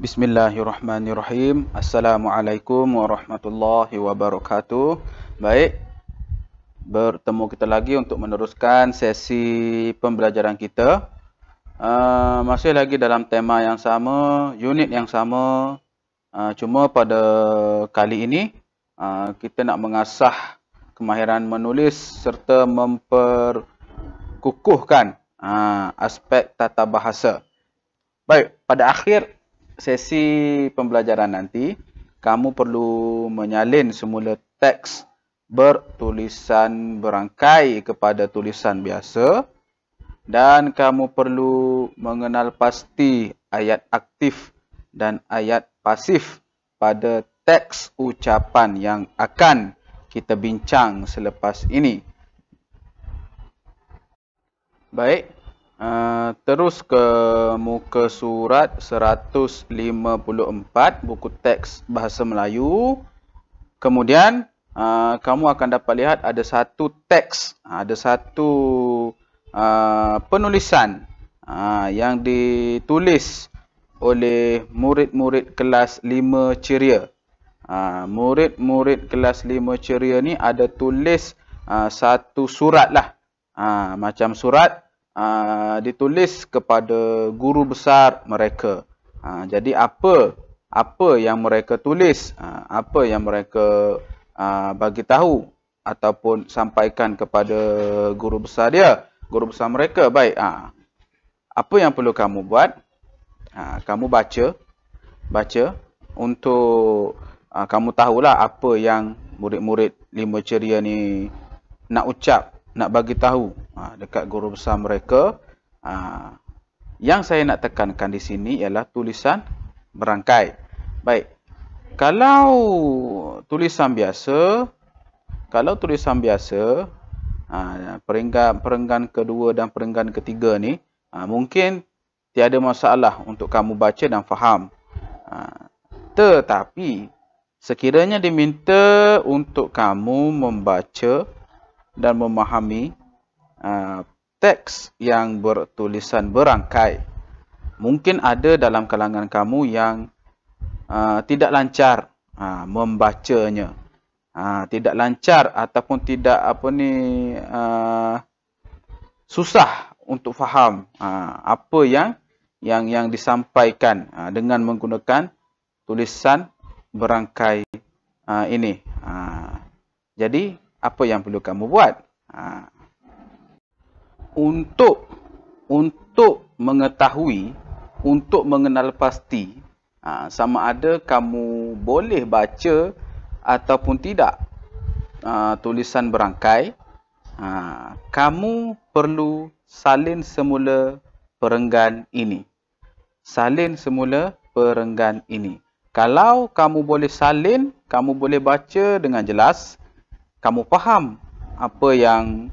Bismillahirrahmanirrahim. Assalamualaikum warahmatullahi wabarakatuh. Baik, bertemu kita lagi untuk meneruskan sesi pembelajaran kita. Masih lagi dalam tema yang sama, unit yang sama. Cuma pada kali ini kita nak mengasah kemahiran menulis serta memperkukuhkan aspek tata bahasa. Baik, pada akhir sesi pembelajaran nanti, kamu perlu menyalin semula teks bertulisan berangkai kepada tulisan biasa dan kamu perlu mengenal pasti ayat aktif dan ayat pasif pada teks ucapan yang akan kita bincang selepas ini. Baik. Terus ke muka surat 154 buku teks bahasa Melayu. Kemudian kamu akan dapat lihat ada satu teks, ada satu penulisan yang ditulis oleh murid-murid kelas 5 ceria. Murid-murid kelas 5 ceria ni ada tulis satu surat lah. Macam surat ditulis kepada guru besar mereka. Jadi apa yang mereka tulis, apa yang mereka bagi tahu ataupun sampaikan kepada guru besar dia, guru besar mereka. Baik, apa yang perlu kamu buat? Kamu baca untuk kamu tahulah apa yang murid-murid 5 ceria ni nak ucap, nak bagi tahu dekat guru besar mereka. Yang saya nak tekankan di sini ialah tulisan berangkai. Baik. Kalau tulisan biasa, perenggan kedua dan perenggan ketiga ni mungkin tiada masalah untuk kamu baca dan faham. Tetapi sekiranya diminta untuk kamu membaca dan memahami teks yang bertulisan berangkai, mungkin ada dalam kalangan kamu yang tidak lancar membacanya, tidak lancar ataupun tidak susah untuk faham apa yang disampaikan dengan menggunakan tulisan berangkai ini. Jadi apa yang perlu kamu buat? Untuk mengetahui, untuk mengenal pasti sama ada kamu boleh baca ataupun tidak tulisan berangkai, kamu perlu salin semula perenggan ini. Salin semula perenggan ini. Kalau kamu boleh salin, kamu boleh baca dengan jelas, kamu faham apa yang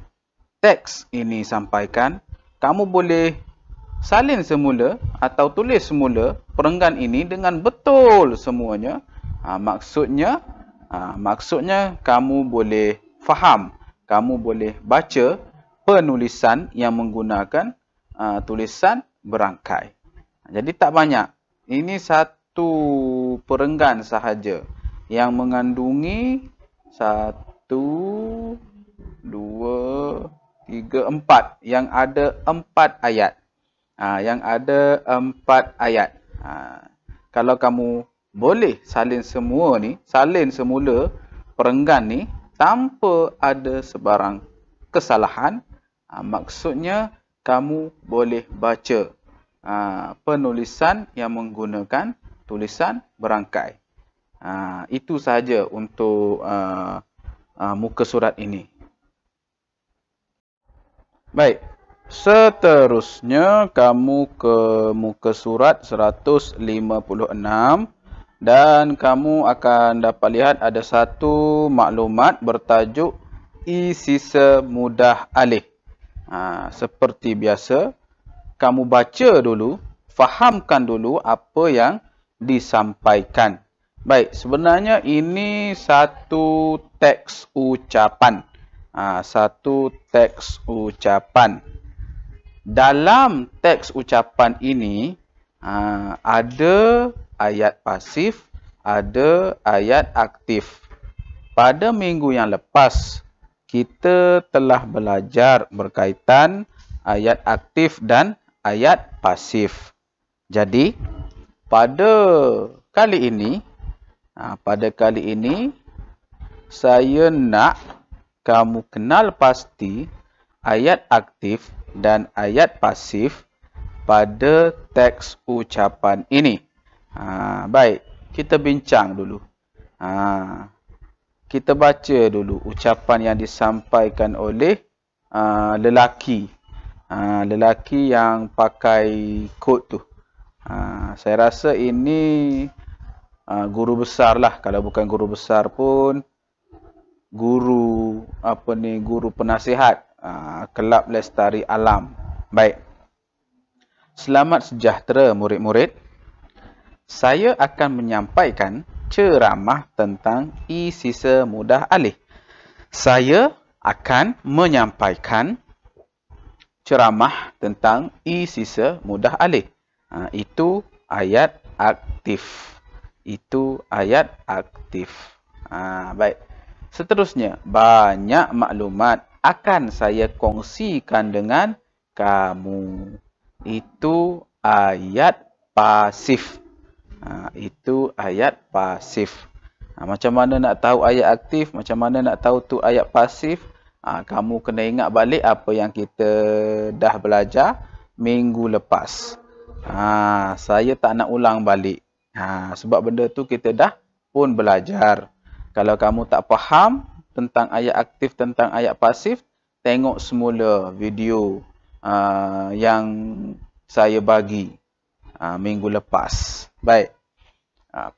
teks ini sampaikan, kamu boleh salin semula atau tulis semula perenggan ini dengan betul semuanya. Maksudnya kamu boleh faham, kamu boleh baca penulisan yang menggunakan tulisan berangkai. Jadi tak banyak. Ini satu perenggan sahaja yang mengandungi 1, 2, 3, 4 yang ada 4 ayat. Yang ada 4 ayat. Kalau kamu boleh salin semua ni, salin semula perenggan ni tanpa ada sebarang kesalahan, maksudnya kamu boleh baca penulisan yang menggunakan tulisan berangkai. Itu sahaja untuk muka surat ini. Baik, seterusnya kamu ke muka surat 156 dan kamu akan dapat lihat ada satu maklumat bertajuk I-sisa mudah alih. Seperti biasa, kamu baca dulu, fahamkan dulu apa yang disampaikan. Baik, sebenarnya ini satu teks ucapan. Satu teks ucapan. Dalam teks ucapan ini ada ayat pasif, ada ayat aktif. Pada minggu yang lepas, kita telah belajar berkaitan ayat aktif dan ayat pasif. Jadi, pada kali ini, saya nak kamu kenal pasti ayat aktif dan ayat pasif pada teks ucapan ini. Baik, kita bincang dulu. Kita baca dulu ucapan yang disampaikan oleh lelaki. Lelaki yang pakai kod tu. Saya rasa ini guru besar lah. Kalau bukan guru besar pun guru penasihat Kelab Lestari Alam. Baik. Selamat sejahtera murid-murid. Saya akan menyampaikan ceramah tentang I-sisa mudah alih. Saya akan menyampaikan ceramah tentang I-sisa mudah alih. Itu ayat aktif. Baik. Seterusnya, banyak maklumat akan saya kongsikan dengan kamu. Itu ayat pasif. Macam mana nak tahu ayat aktif, macam mana nak tahu tu ayat pasif? Kamu kena ingat balik apa yang kita dah belajar minggu lepas. Saya tak nak ulang balik. Sebab benda tu kita dah pun belajar. Kalau kamu tak faham tentang ayat aktif, tentang ayat pasif, tengok semula video yang saya bagi minggu lepas. Baik.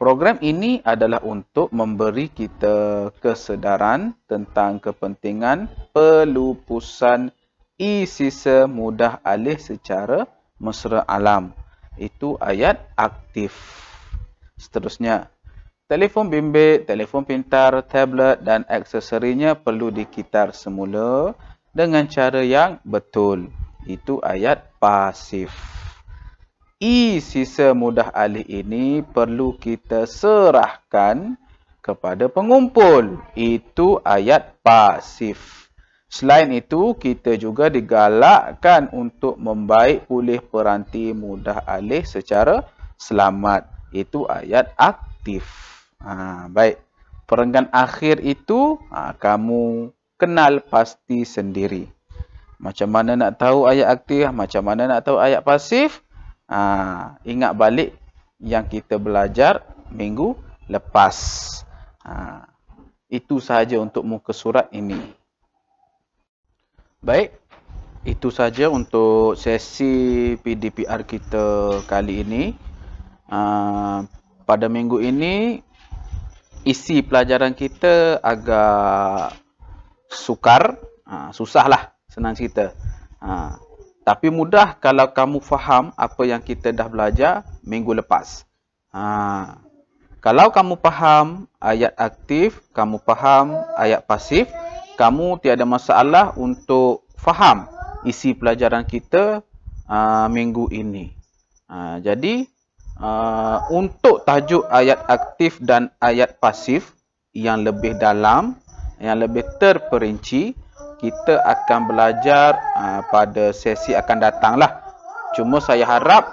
Program ini adalah untuk memberi kita kesedaran tentang kepentingan pelupusan I-sisa mudah alih secara mesra alam. Itu ayat aktif. Seterusnya, telefon bimbit, telefon pintar, tablet dan aksesorinya perlu dikitar semula dengan cara yang betul. Itu ayat pasif. I-sisa mudah alih ini perlu kita serahkan kepada pengumpul. Itu ayat pasif. Selain itu, kita juga digalakkan untuk membaik pulih peranti mudah alih secara selamat. Itu ayat aktif. Baik. Perenggan akhir itu kamu kenal pasti sendiri. Macam mana nak tahu ayat aktif, macam mana nak tahu ayat pasif? Ingat balik yang kita belajar minggu lepas. Itu sahaja untuk muka surat ini. Baik, itu sahaja untuk sesi PDPR kita kali ini. Pada minggu ini, isi pelajaran kita agak sukar. Susahlah, senang cerita. Tapi mudah kalau kamu faham apa yang kita dah belajar minggu lepas. Kalau kamu faham ayat aktif, kamu faham ayat pasif, kamu tiada masalah untuk faham isi pelajaran kita minggu ini. Jadi, untuk tajuk ayat aktif dan ayat pasif yang lebih dalam, yang lebih terperinci, kita akan belajar pada sesi akan datang lah. Cuma saya harap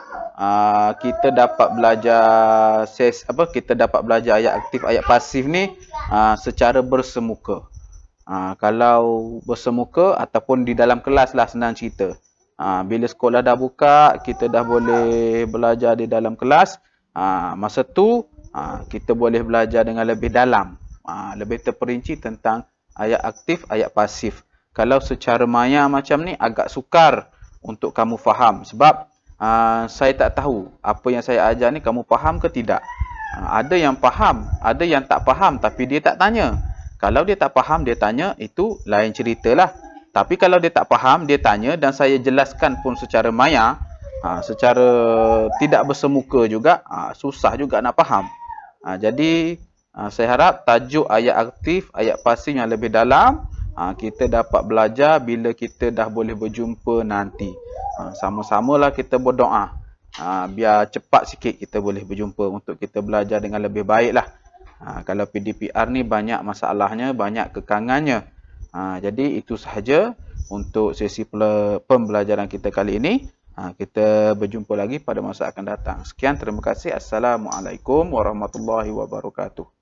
kita dapat belajar ayat aktif, ayat pasif ni secara bersemuka. Kalau bersemuka ataupun di dalam kelas lah, senang cerita. Bila sekolah dah buka, kita dah boleh belajar di dalam kelas. Masa tu kita boleh belajar dengan lebih dalam, lebih terperinci tentang ayat aktif, ayat pasif. Kalau secara maya macam ni agak sukar untuk kamu faham. Sebab saya tak tahu apa yang saya ajar ni kamu faham ke tidak. Ada yang faham, ada yang tak faham tapi dia tak tanya. Kalau dia tak faham, dia tanya, itu lain ceritalah. Tapi kalau dia tak faham, dia tanya dan saya jelaskan pun secara maya, secara tidak bersemuka juga, susah juga nak faham. Jadi, saya harap tajuk ayat aktif, ayat pasif yang lebih dalam, kita dapat belajar bila kita dah boleh berjumpa nanti. Sama-samalah kita berdoa. biar cepat sikit kita boleh berjumpa untuk kita belajar dengan lebih baik lah. Kalau PDPR ni banyak masalahnya, banyak kekangannya. Jadi itu sahaja untuk sesi pembelajaran kita kali ini. Kita berjumpa lagi pada masa akan datang. Sekian, terima kasih. Assalamualaikum warahmatullahi wabarakatuh.